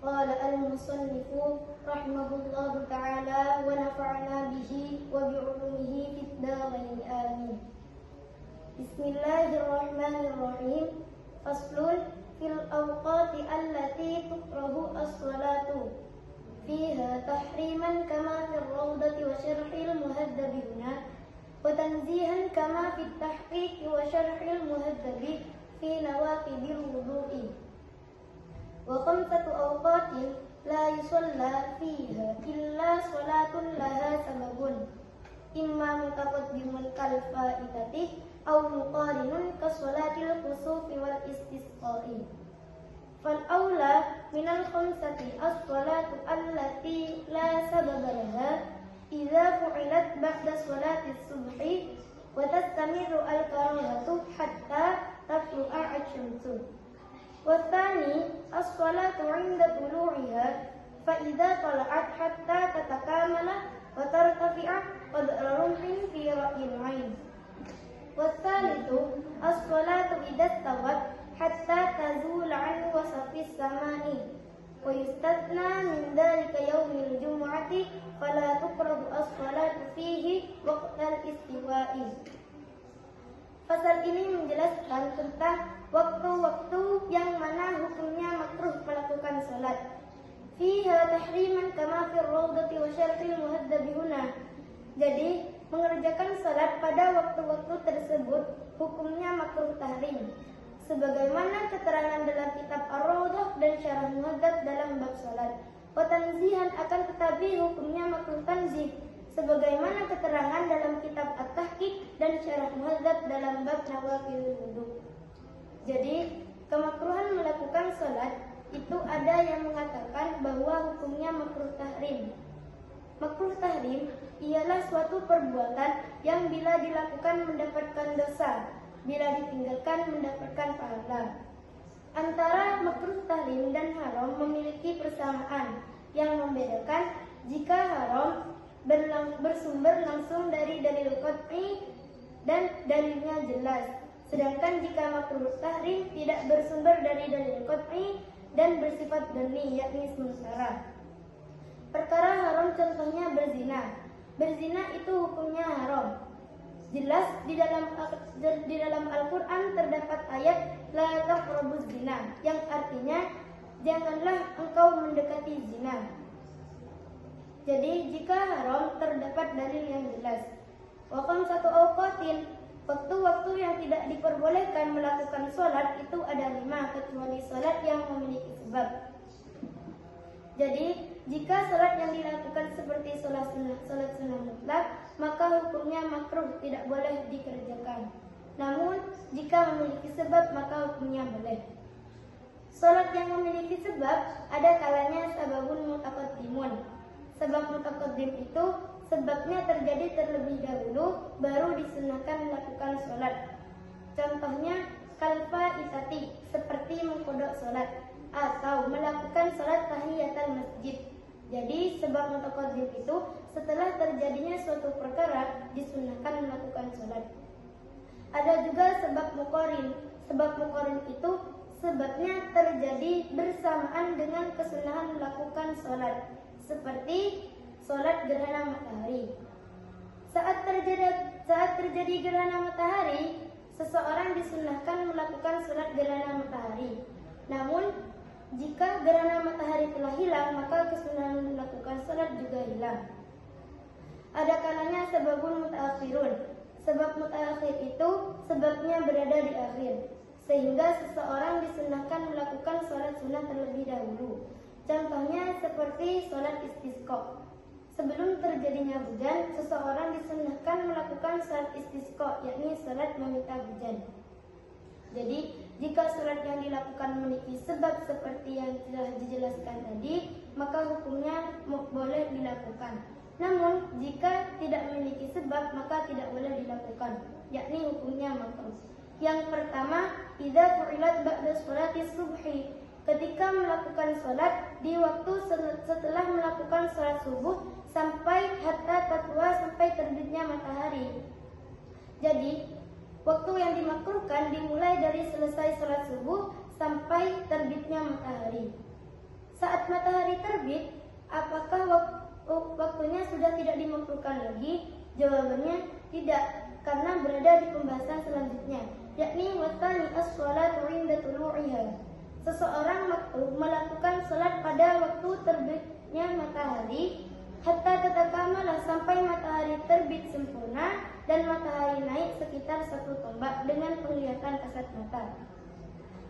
قال المصنف رحمه الله تعالى ونفعنا به وبعلومه في الدارين آمين. بسم الله الرحمن الرحيم. فصل في الأوقات التي تكره الصلاة فيها تحريما كما في الروضة وشرح المهذب هنا، وتنزيها كما في التحقيق وشرح المهذب في نواقض الوضوء. وخمسة أوقات لا يصلى فيها إلا صلاة لها سبب، إما متقدم كالفائتة أو مقارن كصلاة الكسوف والاستسقاء. فالأولى من الخمسة الصلاة التي لا سبب لها إذا فعلت بعد صلاة الصبح وتستمر الكراهة حتى تطلع الشمس. والثاني الصلاة عند طلوعها فإذا طلعت حتى تتكامل وترتفع قدر رمح في رأي العين. والثالث الصلاة إذا استوت حتى تزول عن وسط السماء، ويستثنى من ذلك يوم الجمعة فلا تقرب الصلاة فيه وقت الاستواء. Pasal ini menjelaskan tentang waktu-waktu yang mana hukumnya makruh melakukan salat. Fiha tahriman kama fir rawdati wa syarhil muhaddabi huna. Jadi, mengerjakan salat pada waktu-waktu tersebut hukumnya makruh tahrim, sebagaimana keterangan dalam kitab Ar-Rawdah dan Syarah Muhaddab dalam bab salat. Wa tanzihan akan tetapi hukumnya makruh tanzih, sebagaimana keterangan dalam kitab At-Tahqiq dan Syarah Muhaddab dalam bab Nawaqidul Wudu. Jadi, kemakruhan melakukan salat itu ada yang mengatakan bahwa hukumnya makruh tahrim. Makruh tahrim ialah suatu perbuatan yang bila dilakukan mendapatkan dosa, bila ditinggalkan mendapatkan pahala. Antara makruh tahrim dan haram memiliki persamaan yang membedakan jika haram bersumber langsung dari dalil qat'i dan dalilnya jelas, sedangkan jika makruh tahrim tidak bersumber dari dalil qat'i dan bersifat dhanni, yakni sementara. Perkara haram contohnya berzina. Berzina itu hukumnya haram. Jelas di dalam Al-Quran terdapat ayat la taqrabuz zina, yang artinya janganlah engkau mendekati zina. Jadi jika haram terdapat dalil yang jelas. Wa khamsatu awqatin, waktu-waktu yang tidak diperbolehkan melakukan sholat itu ada 5 kecuali sholat yang memiliki sebab. Jadi jika sholat yang dilakukan seperti sholat sunnah mutlak, maka hukumnya makruh, tidak boleh dikerjakan. Namun jika memiliki sebab maka hukumnya boleh. Sholat yang memiliki sebab ada kalanya sababun mutaqaddimun. Sebab mutaqaddim itu sebabnya terjadi terlebih dahulu baru disunnahkan melakukan sholat. Contohnya kalfaitati, seperti mengkodok sholat atau melakukan sholat tahiyatul masjid. Jadi sebab mutaqaddim itu setelah terjadinya suatu perkara disunnahkan melakukan sholat. Ada juga sebab muqarin. Sebab muqarin itu sebabnya terjadi bersamaan dengan kesunahan melakukan sholat, seperti sholat gerhana matahari. Saat terjadi gerhana matahari, seseorang disunnahkan melakukan sholat gerhana matahari. Namun jika gerhana matahari telah hilang, maka kesunahan melakukan sholat juga hilang. Ada kalanya sebabun mutaakhirun. Sebab mutaakhir itu sebabnya berada di akhir, sehingga seseorang disunnahkan melakukan sholat sunnah terlebih dahulu. Contohnya seperti sholat istisqa. Sebelum terjadinya hujan, seseorang disunnahkan melakukan sholat istisqa, yakni sholat meminta hujan. Jadi, jika sholat yang dilakukan memiliki sebab seperti yang telah dijelaskan tadi, maka hukumnya boleh dilakukan. Namun, jika tidak memiliki sebab, maka tidak boleh dilakukan, yakni hukumnya makruh. Yang pertama, idza fu'ilat ba'da sholati subhi, ketika melakukan sholat di waktu setelah melakukan sholat subuh sampai hatta tatwa, sampai terbitnya matahari. Jadi, waktu yang dimakruhkan dimulai dari selesai sholat subuh sampai terbitnya matahari. Saat saat matahari terbit, apakah waktunya sudah tidak dimakruhkan lagi? Jawabannya tidak, karena berada di pembahasan selanjutnya, yakni wasani as-sholatu 'inda tulu'iha. Seseorang makruh melakukan salat pada waktu terbitnya matahari hatta tatakamalah, sampai matahari terbit sempurna dan matahari naik sekitar 1 tombak dengan penglihatan kasat mata.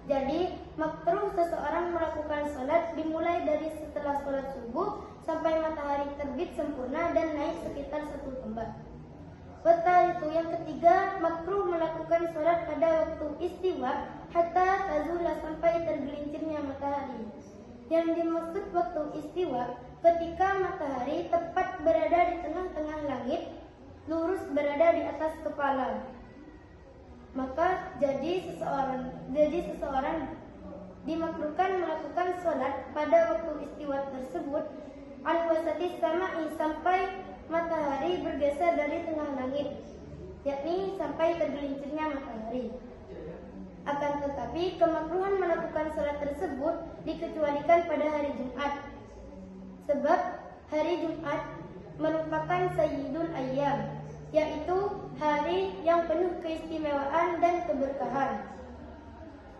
Jadi, makruh seseorang melakukan salat dimulai dari setelah salat subuh sampai matahari terbit sempurna dan naik sekitar 1 tombak. Itu yang ketiga, makruh melakukan salat pada waktu istiwa hatta tazula, sampai tergelincirnya matahari. Yang dimaksud waktu istiwa ketika matahari tepat berada di tengah-tengah langit, lurus berada di atas kepala. Maka jadi seseorang dimakruhkan melakukan salat pada waktu istiwa tersebut al-wasati sama'i, sampai matahari bergeser dari tengah langit, yakni sampai tergelincirnya matahari. Akan tetapi kemakruhan melakukan salat tersebut dikecualikan pada hari Jumat, sebab hari Jumat merupakan sayyidul ayyam, yaitu hari yang penuh keistimewaan dan keberkahan,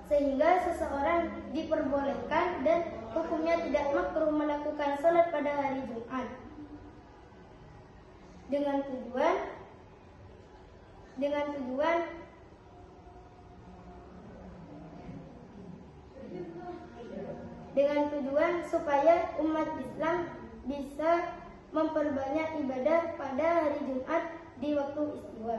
sehingga seseorang diperbolehkan dan hukumnya tidak makruh melakukan salat pada hari Jumat dengan tujuan supaya umat Islam bisa memperbanyak ibadah pada hari Jumat di waktu istiwa.